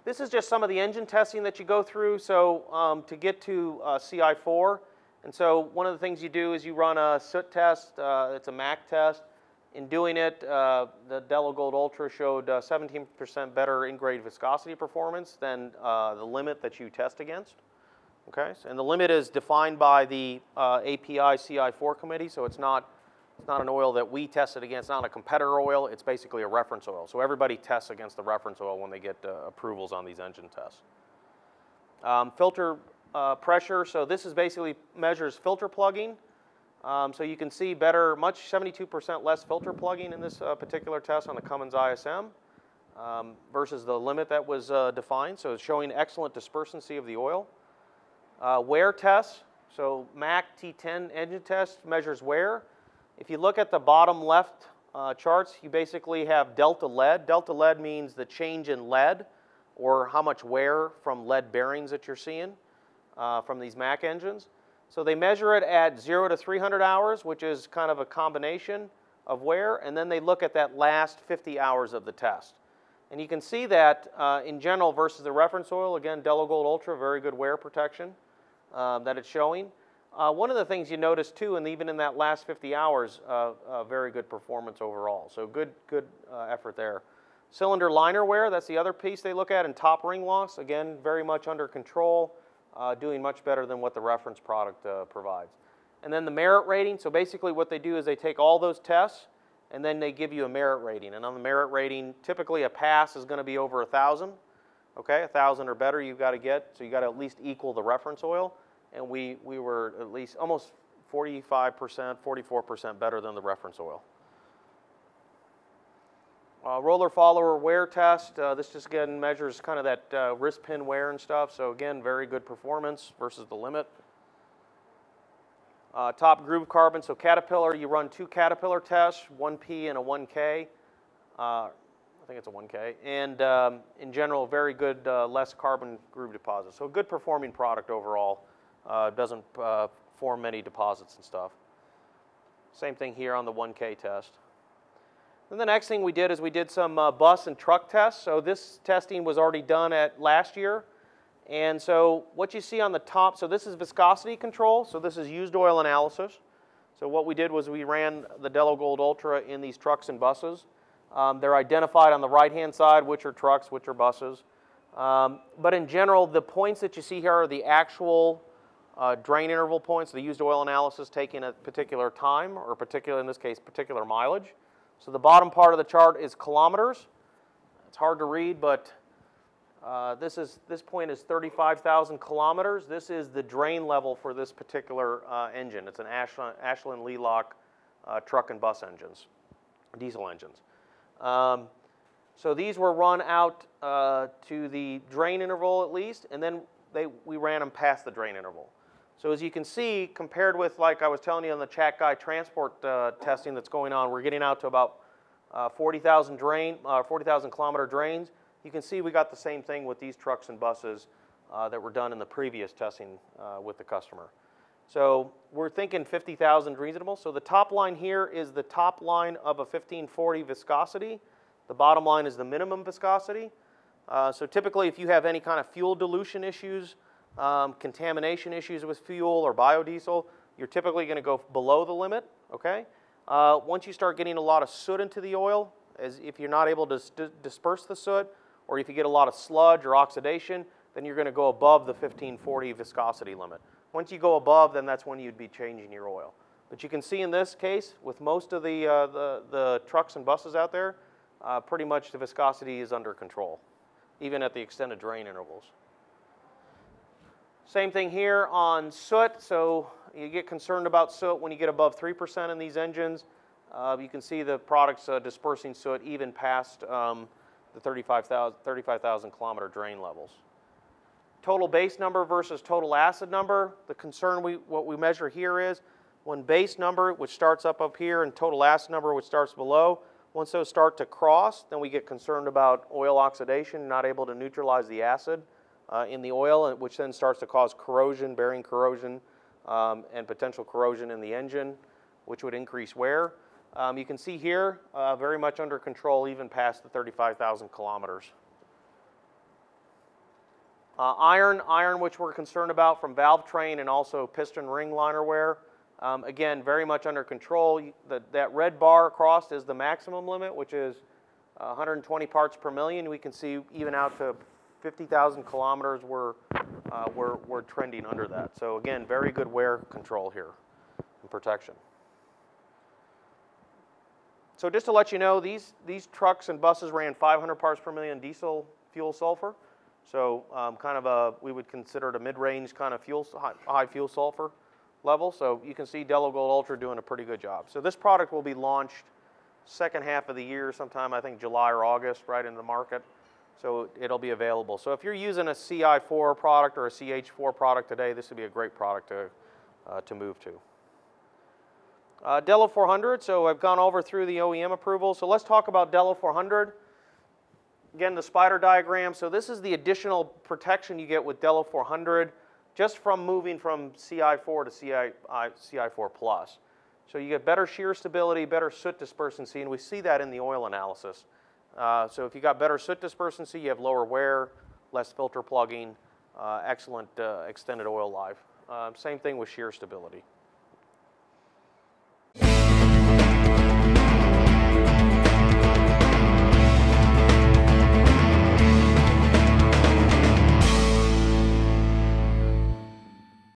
This is just some of the engine testing that you go through. So to get to CI4, and so one of the things you do is you run a soot test. It's a Mackt test. In doing it, the Delo Gold Ultra showed 17% better in-grade viscosity performance than the limit that you test against. Okay, and the limit is defined by the API CI4 committee, so it's not an oil that we tested against, not a competitor oil, it's basically a reference oil. So everybody tests against the reference oil when they get approvals on these engine tests. Filter pressure, so this is basically measures filter plugging. So you can see better, 72% less filter plugging in this particular test on the Cummins ISM versus the limit that was defined. So it's showing excellent dispersancy of the oil. Wear tests, so Mackt-8e engine test measures wear. If you look at the bottom left charts, you basically have delta lead. Delta lead means the change in lead or how much wear from lead bearings that you're seeing from these Mackt engines. So they measure it at 0 to 300 hours, which is kind of a combination of wear, and then they look at that last 50 hours of the test. And you can see that in general versus the reference oil, again, Delo Gold Ultra, very good wear protection that it's showing. One of the things you notice too, and even in that last 50 hours, very good performance overall. So good effort there. Cylinder liner wear, that's the other piece they look at, and top ring loss, again, very much under control, doing much better than what the reference product provides. And then the merit rating, so basically what they do is they take all those tests and then they give you a merit rating. And on the merit rating, typically a pass is going to be over 1,000. Okay, 1,000 or better you've got to get, so you got to at least equal the reference oil. And we were at least almost 45%, 44% better than the reference oil. Roller follower wear test, this just again measures kind of that wrist pin wear and stuff, so again, very good performance versus the limit. Top groove carbon, so Caterpillar, you run 2 Caterpillar tests, 1P and a 1K. I think it's a 1K, and in general, very good, less carbon groove deposits. So a good performing product overall. Doesn't form many deposits and stuff. Same thing here on the 1K test. Then the next thing we did is we did some bus and truck tests. So this testing was already done at last year. And so what you see on the top, so this is viscosity control. So this is used oil analysis. So what we did was we ran the Delo Gold Ultra in these trucks and buses. They're identified on the right-hand side, which are trucks, which are buses. But in general, the points that you see here are the actual drain interval points, the used oil analysis taken at particular time, or particular, in this case, particular mileage. So the bottom part of the chart is kilometers. It's hard to read, but this point is 35,000 kilometers. This is the drain level for this particular engine. It's an Ashland-Lelock truck and bus engines, diesel engines. So these were run out to the drain interval at least, and then we ran them past the drain interval. So as you can see, compared with, like I was telling you on the Mackt-8e transport testing that's going on, we're getting out to about 40,000 kilometer drains. You can see we got the same thing with these trucks and buses that were done in the previous testing with the customer. So we're thinking 50,000 reasonable. So the top line here is the top line of a 1540 viscosity. The bottom line is the minimum viscosity. So typically if you have any kind of fuel dilution issues, contamination issues with fuel or biodiesel, you're typically going to go below the limit, okay? Once you start getting a lot of soot into the oil, as if you're not able to disperse the soot, or if you get a lot of sludge or oxidation, then you're going to go above the 1540 viscosity limit. Once you go above, then that's when you'd be changing your oil. But you can see in this case, with most of the trucks and buses out there, pretty much the viscosity is under control, even at the extended drain intervals. Same thing here on soot. So you get concerned about soot when you get above 3% in these engines. You can see the products dispersing soot even past the 35,000 kilometer drain levels. Total base number versus total acid number. The concern what we measure here is when base number, which starts up here, and total acid number, which starts below, once those start to cross, then we get concerned about oil oxidation, not able to neutralize the acid in the oil, which then starts to cause corrosion, bearing corrosion, and potential corrosion in the engine, which would increase wear. You can see here, very much under control, even past the 35,000 kilometers. Iron, which we're concerned about from valve train and also piston ring liner wear. Again, very much under control. That red bar across is the maximum limit, which is 120 parts per million. We can see even out to 50,000 kilometers, we're trending under that. So again, very good wear control here and protection. So just to let you know, these trucks and buses ran 500 parts per million diesel fuel sulfur. So we would consider it a mid-range kind of high fuel sulfur level. So you can see Delo Gold Ultra doing a pretty good job. So this product will be launched second half of the year, sometime I think July or August, right into the market. So it'll be available. So if you're using a CI4 product or a CH4 product today, this would be a great product to move to. Delo 400, so I've gone over through the OEM approval. So let's talk about Delo 400. Again, the spider diagram. So this is the additional protection you get with Delo 400 just from moving from CI4 to CI4 Plus. So you get better shear stability, better soot dispersancy, and we see that in the oil analysis. So if you got better soot dispersancy, you have lower wear, less filter plugging, excellent extended oil life. Same thing with shear stability.